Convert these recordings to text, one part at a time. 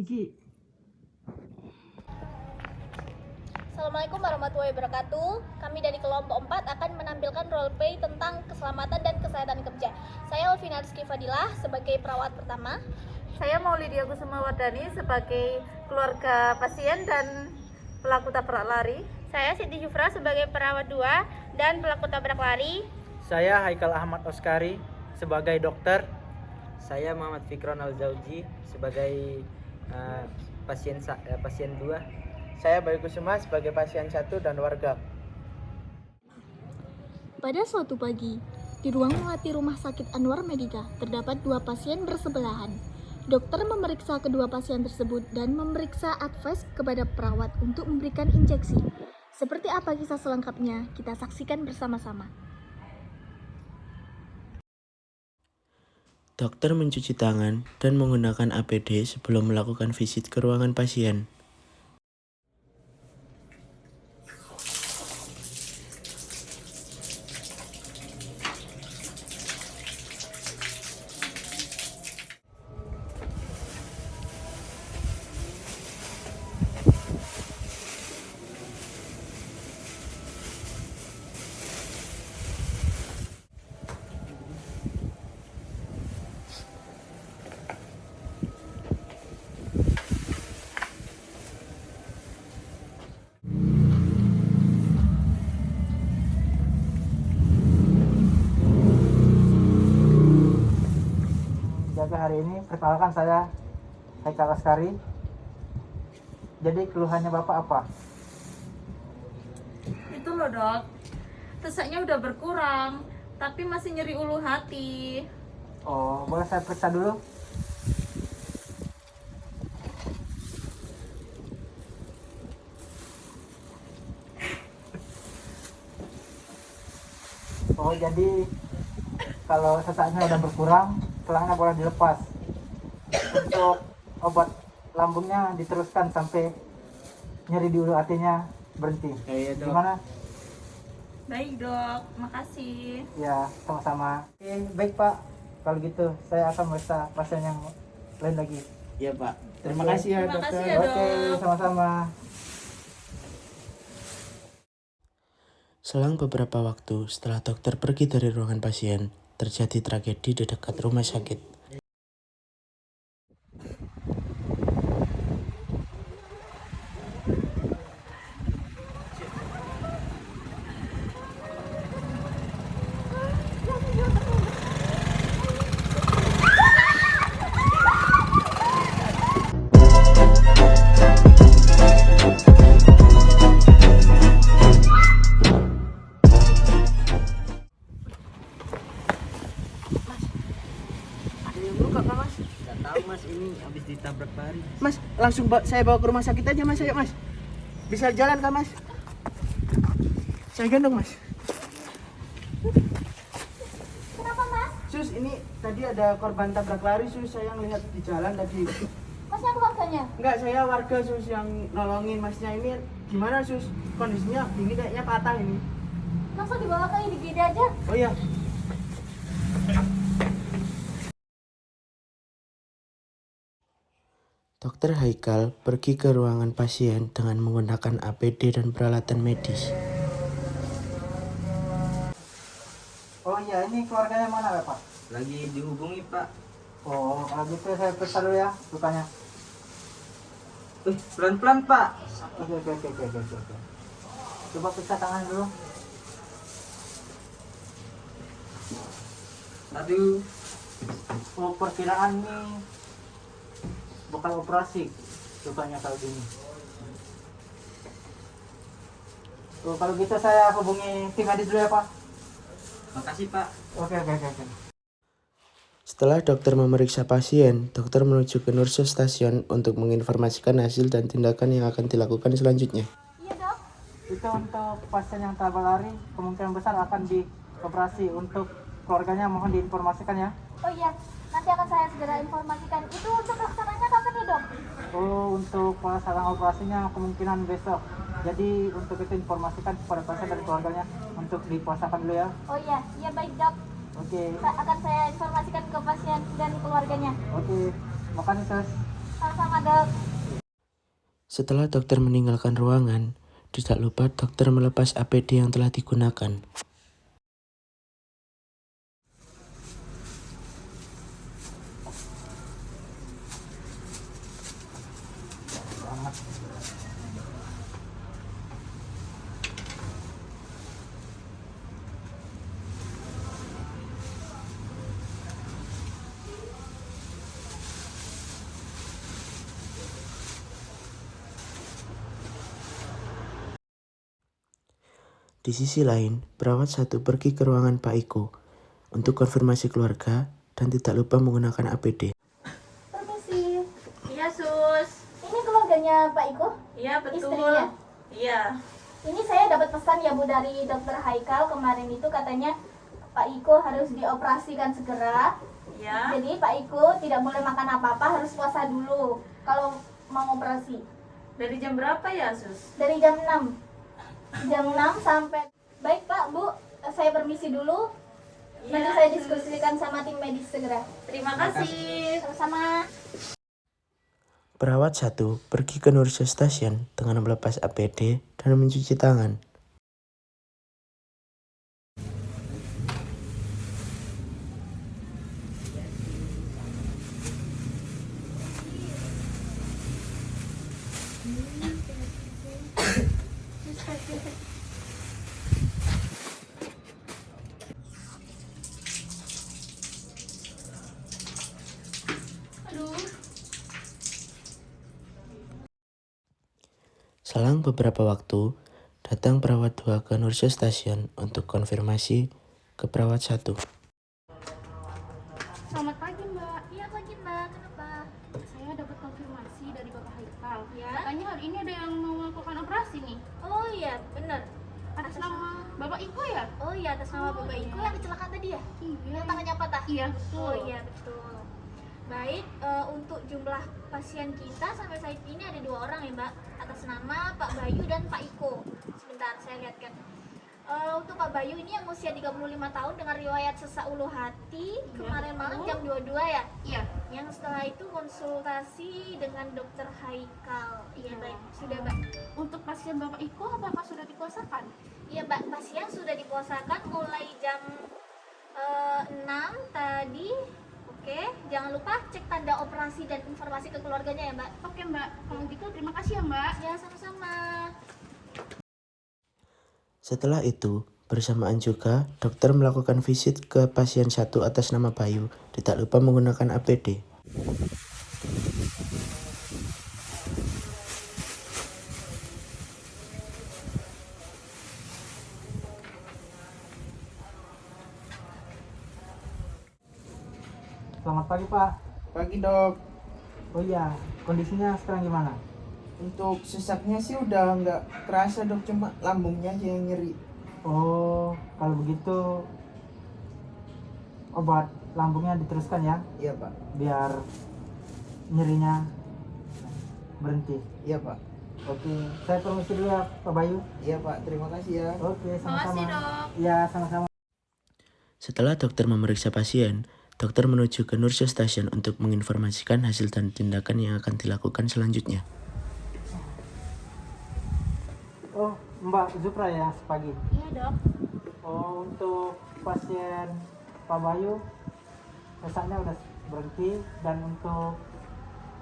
Gigi. Assalamualaikum warahmatullahi wabarakatuh. Kami dari kelompok 4 akan menampilkan roleplay tentang keselamatan dan kesehatan kerja. Saya Alvina Rizky Fadilah sebagai perawat pertama. Saya Maulidia Kusuma Wardani sebagai keluarga pasien dan pelaku tabrak lari. Saya Siti Jufra sebagai perawat 2 dan pelaku tabrak lari. Saya Haikal Ahmad Oskari sebagai dokter. Saya Muhammad Fikron Al-Zauji sebagai pasien 2. Saya Bayu Kusuma sebagai pasien 1 dan warga. Pada suatu pagi, di ruang melatih Rumah Sakit Anwar Medika terdapat 2 pasien bersebelahan. Dokter memeriksa kedua pasien tersebut dan memeriksa advice kepada perawat untuk memberikan injeksi. Seperti apa kisah selengkapnya? Kita saksikan bersama-sama. Dokter mencuci tangan dan menggunakan APD sebelum melakukan visit ke ruangan pasien. Jaga hari ini, perkenalkan saya Haikal Oskari. Jadi keluhannya Bapak apa? Itu loh dok, seseknya udah berkurang, tapi masih nyeri ulu hati. Oh, boleh saya periksa dulu? Oh, jadi kalau sesaknya udah berkurang, tulangnya boleh dilepas. Untuk obat lambungnya diteruskan sampai nyeri di ulu hatinya berhenti. Iya, Dok. Gimana? Baik dok, makasih. Ya, sama-sama. Oke, baik Pak. Kalau gitu, saya akan memeriksa pasien yang lain lagi. Iya Pak. Terima Oke. kasih ya Terima dokter. kasih ya, Oke, Dok. sama-sama. Selang beberapa waktu setelah dokter pergi dari ruangan pasien, terjadi tragedi di dekat rumah sakit. Ada yang luka kah Mas? Gak tahu Mas, ini habis ditabrak lari. Mas, langsung saya bawa ke rumah sakit aja Mas, ayo Mas. Bisa jalan kan Mas? Saya gendong Mas. Kenapa mas? Sus, ini tadi ada korban tabrak lari Sus, saya lihat di jalan tadi. Masnya keluarganya? Enggak, saya warga Sus yang nolongin Masnya ini. Gimana Sus? Kondisinya ini kayaknya patah ini. Langsung dibawa ke IGD aja. Oh iya. Dokter Haikal pergi ke ruangan pasien dengan menggunakan APD dan peralatan medis. Oh iya, ini keluarganya mana ya Pak? Lagi dihubungi Pak. Oh, kalau gitu saya periksa dulu ya lukanya. Pelan-pelan Pak. Oke. Coba periksa tangan dulu. Aduh. Oh, perkiraan ini bukan operasi lukanya kalau gini. Oh, kalau gitu saya hubungi tim medis dulu ya Pak. Makasih Pak. Oke. Setelah dokter memeriksa pasien, dokter menuju ke nurse stasiun untuk menginformasikan hasil dan tindakan yang akan dilakukan selanjutnya. Iya dok. Itu untuk pasien yang tabrak lari kemungkinan besar akan dioperasi. Untuk keluarganya mohon diinformasikan ya. Oh iya, nanti akan saya segera informasikan. Itu untuk laksananya kapan ya dok? Oh, untuk pelaksanaan operasinya kemungkinan besok. Jadi untuk itu informasikan kepada pasien dan keluarganya untuk dipuasakan dulu ya. Oh iya, iya baik dok. Oke. Akan saya informasikan ke pasien dan keluarganya. Oke. Makasih Sus. Sama-sama. Sama-sama dok. Setelah dokter meninggalkan ruangan, tidak lupa dokter melepas APD yang telah digunakan. Di sisi lain, perawat satu pergi ke ruangan Pak Iko untuk konfirmasi keluarga dan tidak lupa menggunakan APD. Permisi. Iya sus. Ini keluarganya Pak Iko? Iya betul. Istrinya? Iya. Ini saya dapat pesan ya Bu dari dokter Haikal kemarin itu katanya Pak Iko harus dioperasikan segera. Iya. Jadi Pak Iko tidak boleh makan apa-apa, harus puasa dulu kalau mau operasi. Dari jam berapa ya sus? Dari jam 6. Jam 6 sampai. Baik Pak, Bu, saya permisi dulu. Nanti Iya, saya sus. diskusikan sama tim medis segera. Terima kasih. Sama-sama. Perawat satu pergi ke Nurse Station dengan melepas APD dan mencuci tangan. Selang beberapa waktu, datang perawat 2 ke Nurse Station untuk konfirmasi ke perawat 1. Selamat pagi Mbak. Iya pagi Mbak, kenapa? Saya dapat konfirmasi dari Bapak Haikal. Ya. Katanya hari ini ada yang mau melakukan operasi nih. Oh iya, benar. Atas nama Bapak Iko ya? Oh iya, atas nama Bapak Iko yang kecelakaan tadi ya? Iya. Yang tangannya patah? Iya betul. Oh iya, betul. Baik, untuk jumlah pasien kita sampai saat ini ada 2 orang ya Mbak, atas nama Pak Bayu dan Pak Iko. Sebentar, saya lihatkan. Untuk Pak Bayu ini yang usia 35 tahun dengan riwayat sesak ulu hati kemarin malam jam 22 ya? Iya. Yang setelah itu konsultasi dengan dokter Haikal. Iya baik, sudah Mbak. Untuk pasien Bapak Iko apakah sudah dikuasakan? Iya Mbak, pasien sudah dipuasakan mulai jam 6 tadi. Oke, jangan lupa cek tanda operasi dan informasi ke keluarganya ya Mbak. Oke Mbak, kalau gitu terima kasih ya Mbak. Ya sama-sama. Setelah itu, bersamaan juga dokter melakukan visit ke pasien 1 atas nama Bayu, tidak lupa menggunakan APD. Selamat pagi Pak. Pagi dok. Oh iya, kondisinya sekarang gimana? Untuk sesaknya sih udah nggak kerasa dok, cuma lambungnya aja yang nyeri. Oh, kalau begitu obat lambungnya diteruskan ya, Iya pak. biar nyerinya berhenti. Iya pak. Oke, saya permisi dulu ya Pak Bayu. Iya pak. Terima kasih ya. Oke, sama-sama. Makasih dok. Iya, sama-sama. Setelah dokter memeriksa pasien, dokter menuju ke Nurse Station untuk menginformasikan hasil dan tindakan yang akan dilakukan selanjutnya. Oh, Mbak Zupra ya pagi. Iya dok. Oh, untuk pasien Pak Bayu sesaknya udah berhenti dan untuk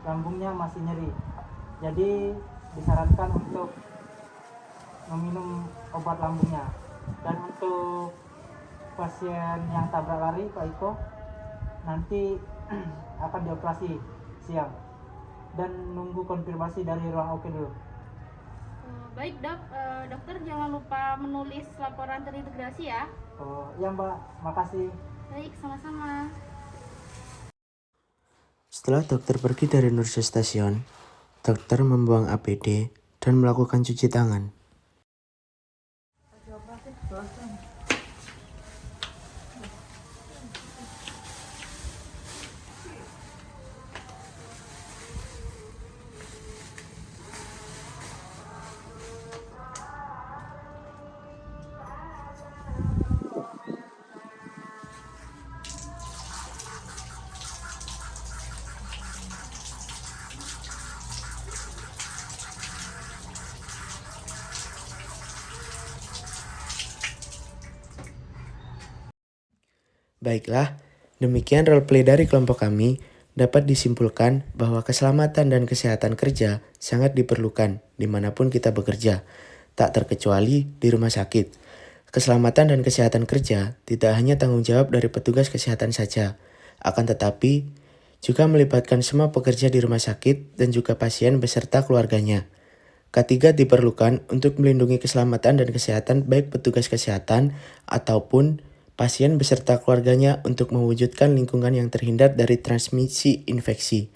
lambungnya masih nyeri. Jadi disarankan untuk meminum obat lambungnya. Dan untuk pasien yang tabrak lari Pak Iko nanti akan dioperasi siang dan nunggu konfirmasi dari ruang OP dulu. Baik dok, dokter jangan lupa menulis laporan terintegrasi ya. Oh ya Mbak, makasih. Baik, sama-sama. Setelah dokter pergi dari Nurse Station, dokter membuang APD dan melakukan cuci tangan. Baiklah, demikian roleplay dari kelompok kami. Dapat disimpulkan bahwa keselamatan dan kesehatan kerja sangat diperlukan dimanapun kita bekerja, tak terkecuali di rumah sakit. Keselamatan dan kesehatan kerja tidak hanya tanggung jawab dari petugas kesehatan saja, akan tetapi juga melibatkan semua pekerja di rumah sakit dan juga pasien beserta keluarganya. Ketiga diperlukan untuk melindungi keselamatan dan kesehatan baik petugas kesehatan ataupun pasien beserta keluarganya untuk mewujudkan lingkungan yang terhindar dari transmisi infeksi.